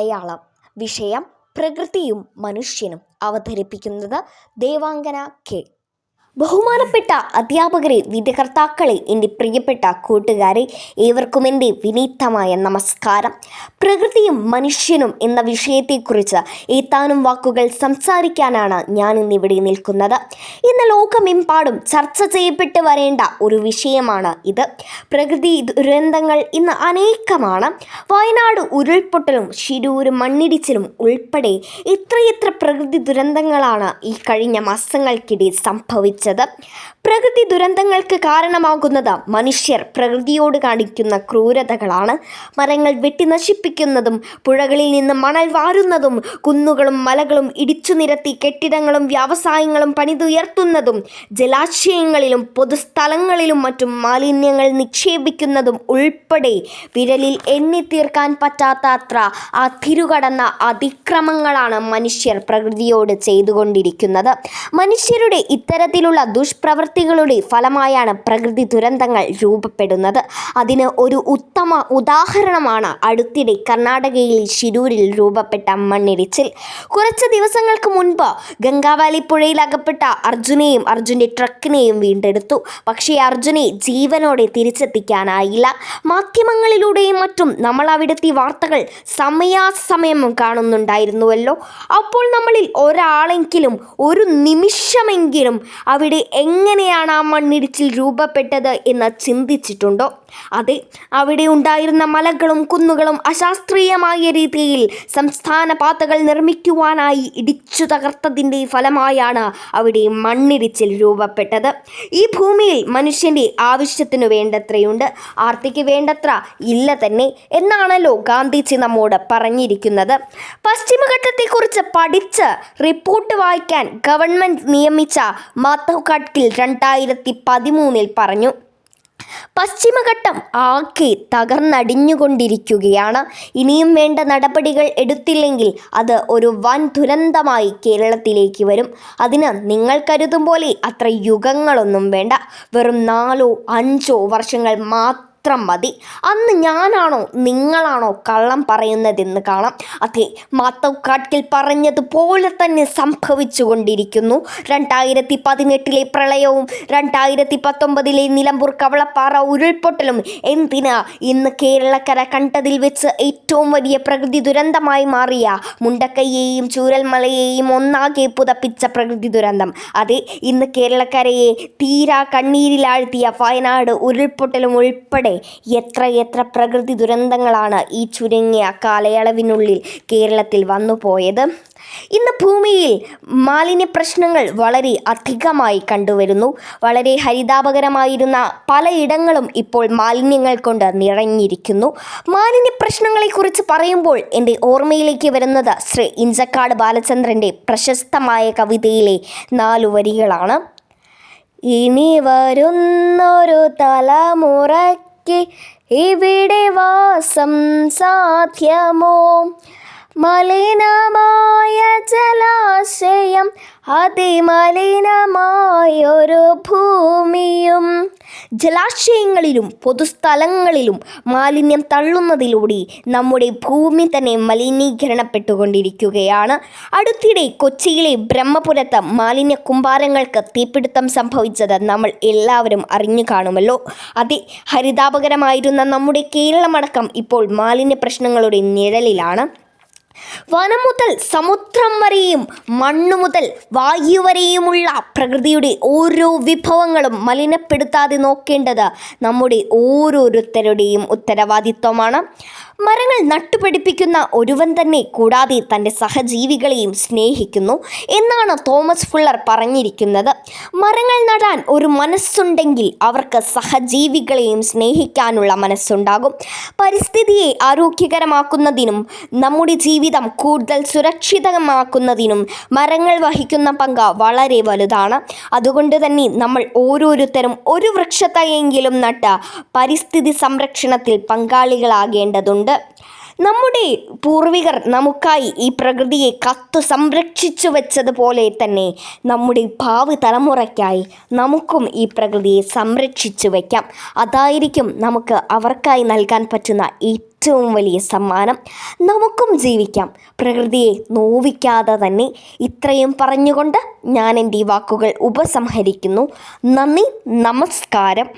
മലയാളം. വിഷയം പ്രകൃതിയും മനുഷ്യനും. അവതരിപ്പിക്കുന്നത് ദേവാംഗന കെ. ബഹുമാനപ്പെട്ട അധ്യാപകരെ, വിധികർത്താക്കളെ, എൻ്റെ പ്രിയപ്പെട്ട കൂട്ടുകാരെ, ഏവർക്കും എൻ്റെ വിനീതമായ നമസ്കാരം. പ്രകൃതിയും മനുഷ്യനും എന്ന വിഷയത്തെക്കുറിച്ച് ഏതാനും വാക്കുകൾ സംസാരിക്കാനാണ് ഞാൻ ഇന്നിവിടെ നിൽക്കുന്നത്. ഇന്ന് ലോകമെമ്പാടും ചർച്ച ചെയ്യപ്പെട്ട് വരേണ്ട ഒരു വിഷയമാണ് ഇത്. പ്രകൃതി ദുരന്തങ്ങൾ ഇന്ന് അനേകമാണ്. വയനാട് ഉരുൾപൊട്ടലും ശിരൂർ മണ്ണിടിച്ചിലും ഉൾപ്പെടെ എത്രയെത്ര പ്രകൃതി ദുരന്തങ്ങളാണ് ഈ കഴിഞ്ഞ മാസങ്ങൾക്കിടെ സംഭവിച്ചത്. പ്രകൃതി ദുരന്തങ്ങൾക്ക് കാരണമാകുന്നത് മനുഷ്യർ പ്രകൃതിയോട് കാണിക്കുന്ന ക്രൂരതകളാണ്. മരങ്ങൾ വെട്ടി നശിപ്പിക്കുന്നതും പുഴകളിൽ നിന്ന് മണൽ വാരുന്നതും കുന്നുകളും മലകളും ഇടിച്ചു നിരത്തി കെട്ടിടങ്ങളും വ്യവസായങ്ങളും പണിതുയർത്തുന്നതും ജലാശയങ്ങളിലും പൊതുസ്ഥലങ്ങളിലും മറ്റും മാലിന്യങ്ങൾ നിക്ഷേപിക്കുന്നതും ഉൾപ്പെടെ വിരലിൽ എണ്ണി തീർക്കാൻ പറ്റാത്ത അത്ര അതിരുകടന്ന അതിക്രമങ്ങളാണ് മനുഷ്യർ പ്രകൃതിയോട് ചെയ്തുകൊണ്ടിരിക്കുന്നത്. മനുഷ്യരുടെ ഇത്തരത്തിലുള്ള ദുഷ്പ്രവൃത്തികളുടെ ഫലമായാണ് പ്രകൃതി ദുരന്തങ്ങൾ രൂപപ്പെടുന്നത്. അതിന് ഒരു ഉത്തമ ഉദാഹരണമാണ് അടുത്തിടെ കർണാടകയിൽ ശിരൂരിൽ രൂപപ്പെട്ട മണ്ണിടിച്ചിൽ. കുറച്ച് ദിവസങ്ങൾക്ക് മുൻപ് ഗംഗാവാലി പുഴയിൽ അകപ്പെട്ട അർജുനെയും അർജുൻ്റെ ട്രക്കിനെയും വീണ്ടെടുത്തു. പക്ഷേ അർജുനെ ജീവനോടെ തിരിച്ചെത്തിക്കാനായില്ല. മാധ്യമങ്ങളിലൂടെയും മറ്റും നമ്മൾ അവിടുത്തെ വാർത്തകൾ സമയാസമയം കാണുന്നുണ്ടായിരുന്നുവല്ലോ. അപ്പോൾ നമ്മളിൽ ഒരാളെങ്കിലും ഒരു നിമിഷമെങ്കിലും അവിടെ എങ്ങനെയാണ് ആ മണ്ണിടിച്ചിൽ രൂപപ്പെട്ടത് എന്ന് ചിന്തിച്ചിട്ടുണ്ടോ? അതെ, അവിടെ ഉണ്ടായിരുന്ന മലകളും കുന്നുകളും അശാസ്ത്രീയമായ രീതിയിൽ സംസ്ഥാന പാതകൾ നിർമ്മിക്കുവാനായി ഇടിച്ചു തകർത്തതിൻ്റെ ഫലമായാണ് അവിടെ മണ്ണിടിച്ചിൽ രൂപപ്പെട്ടത്. ഈ ഭൂമിയിൽ മനുഷ്യൻ്റെ ആവശ്യത്തിനു വേണ്ടത്രയുണ്ട്, ആർത്തിക്ക് വേണ്ടത്ര ഇല്ല തന്നെ എന്നാണല്ലോ ഗാന്ധിജി നമ്മോട് പറഞ്ഞിരിക്കുന്നത്. പശ്ചിമഘട്ടത്തെക്കുറിച്ച് പഠിച്ച് റിപ്പോർട്ട് വായിക്കാൻ ഗവൺമെൻറ് നിയമിച്ച മാധവ് ഗാഡ്ഗിൽ 2013 പറഞ്ഞു. പശ്ചിമഘട്ടം ആകെ തകർന്നടിഞ്ഞുകൊണ്ടിരിക്കുകയാണ്. ഇനിയും വേണ്ട നടപടികൾ എടുത്തില്ലെങ്കിൽ അത് ഒരു വൻ ദുരന്തമായി കേരളത്തിലേക്ക് വരും. അതിന് നിങ്ങൾ കരുതും പോലെ അത്ര യുഗങ്ങളൊന്നും വേണ്ട. വെറും 4-5 വർഷങ്ങൾ മാത്രം മതി. അന്ന് ഞാനാണോ നിങ്ങളാണോ കള്ളം പറയുന്നതെന്ന് കാണാം. അതെ, മാധവ് ഗാഡ്ഗിൽ പറഞ്ഞതുപോലെ തന്നെ സംഭവിച്ചു കൊണ്ടിരിക്കുന്നു. 2018 പ്രളയവും 2019 നിലമ്പൂർ കവളപ്പാറ ഉരുൾപൊട്ടലും എന്തിനാ ഇന്ന് കേരളക്കര കണ്ടതിൽ വെച്ച് ഏറ്റവും വലിയ പ്രകൃതി ദുരന്തമായി മാറിയ മുണ്ടക്കൈയെയും ചൂരൽമലയെയും ഒന്നാകെ പുതപ്പിച്ച പ്രകൃതി ദുരന്തം. അതെ, ഇന്ന് കേരളക്കരയെ തീരാ കണ്ണീരിലാഴ്ത്തിയ വയനാട് ഉരുൾപൊട്ടലും ഉൾപ്പെടെ എത്ര പ്രകൃതി ദുരന്തങ്ങളാണ് ഈ ചുരുങ്ങിയ കാലയളവിനുള്ളിൽ കേരളത്തിൽ വന്നുപോയത്. ഇന്ന് ഭൂമിയിൽ മാലിന്യ പ്രശ്നങ്ങൾ വളരെ അധികമായി കണ്ടുവരുന്നു. വളരെ ഹരിതാപകരമായിരുന്ന പലയിടങ്ങളും ഇപ്പോൾ മാലിന്യങ്ങൾ കൊണ്ട് നിറഞ്ഞിരിക്കുന്നു. മാലിന്യ പ്രശ്നങ്ങളെക്കുറിച്ച് പറയുമ്പോൾ എൻ്റെ ഓർമ്മയിലേക്ക് വരുന്നത് ശ്രീ ഇഞ്ചക്കാട് ബാലചന്ദ്രൻ്റെ പ്രശസ്തമായ കവിതയിലെ 4 വരികളാണ്. ഇനി വരുന്നൊരു തലമുറയ്ക്ക് ഇവിടെ വാസം സാധ്യമോ? മലിനമായ ജലാശയം, അതിമലിനമായൊരു ഭൂമിയും. ജലാശയങ്ങളിലും പൊതുസ്ഥലങ്ങളിലും മാലിന്യം തള്ളുന്നതിലൂടെ നമ്മുടെ ഭൂമി തന്നെ മലിനീകരണപ്പെട്ടുകൊണ്ടിരിക്കുകയാണ്. അടുത്തിടെ കൊച്ചിയിലെ ബ്രഹ്മപുരത്ത് മാലിന്യ കൂമ്പാരങ്ങൾക്ക് തീപിടുത്തം സംഭവിച്ചത് നമ്മൾ എല്ലാവരും അറിഞ്ഞു കാണുമല്ലോ. അതെ, ഹരിതാപകരമായിരുന്ന നമ്മുടെ കേരളമടക്കം ഇപ്പോൾ മാലിന്യ പ്രശ്നങ്ങളുടെ നിഴലിലാണ്. വനം മുതൽ സമുദ്രം വരെയും മണ്ണു മുതൽ വായു വരെയുമുള്ള പ്രകൃതിയുടെ ഓരോ വിഭവങ്ങളും മലിനപ്പെടുത്താതെ നോക്കേണ്ടത് നമ്മുടെ ഓരോരുത്തരുടെയും ഉത്തരവാദിത്വമാണ്. മരങ്ങൾ നട്ടുപിടിപ്പിക്കുന്ന ഒരുവൻ തന്നെ കൂടാതെ തൻ്റെ സഹജീവികളെയും സ്നേഹിക്കുന്നു എന്നാണ് തോമസ് ഫുള്ളർ പറഞ്ഞിരിക്കുന്നത്. മരങ്ങൾ നടാൻ ഒരു മനസ്സുണ്ടെങ്കിൽ അവർക്ക് സഹജീവികളെയും സ്നേഹിക്കാനുള്ള മനസ്സുണ്ടാകും. പരിസ്ഥിതിയെ ആരോഗ്യകരമാക്കുന്നതിനും നമ്മുടെ ജീവിതം കൂടുതൽ സുരക്ഷിതമാക്കുന്നതിനും മരങ്ങൾ വഹിക്കുന്ന പങ്ക് വളരെ വലുതാണ്. അതുകൊണ്ട് തന്നെ നമ്മൾ ഓരോരുത്തരും ഒരു വൃക്ഷത്തൈയെങ്കിലും നട്ട് പരിസ്ഥിതി സംരക്ഷണത്തിൽ പങ്കാളികളാകേണ്ടതുണ്ട്. നമ്മുടെ പൂർവികർ നമുക്കായി ഈ പ്രകൃതിയെ കാത്തു സംരക്ഷിച്ചു വെച്ചതുപോലെ തന്നെ നമ്മുടെ ഭാവി തലമുറയ്ക്കായി നമുക്കും ഈ പ്രകൃതിയെ സംരക്ഷിച്ചു വയ്ക്കാം. അതായിരിക്കും നമുക്ക് അവർക്കായി നൽകാൻ പറ്റുന്ന ഏറ്റവും വലിയ സമ്മാനം. നമുക്കും ജീവിക്കാം പ്രകൃതിയെ നോവിക്കാതെ തന്നെ. ഇത്രയും പറഞ്ഞുകൊണ്ട് ഞാൻ എൻ്റെ ഈ വാക്കുകൾ ഉപസംഹരിക്കുന്നു. നന്ദി, നമസ്കാരം.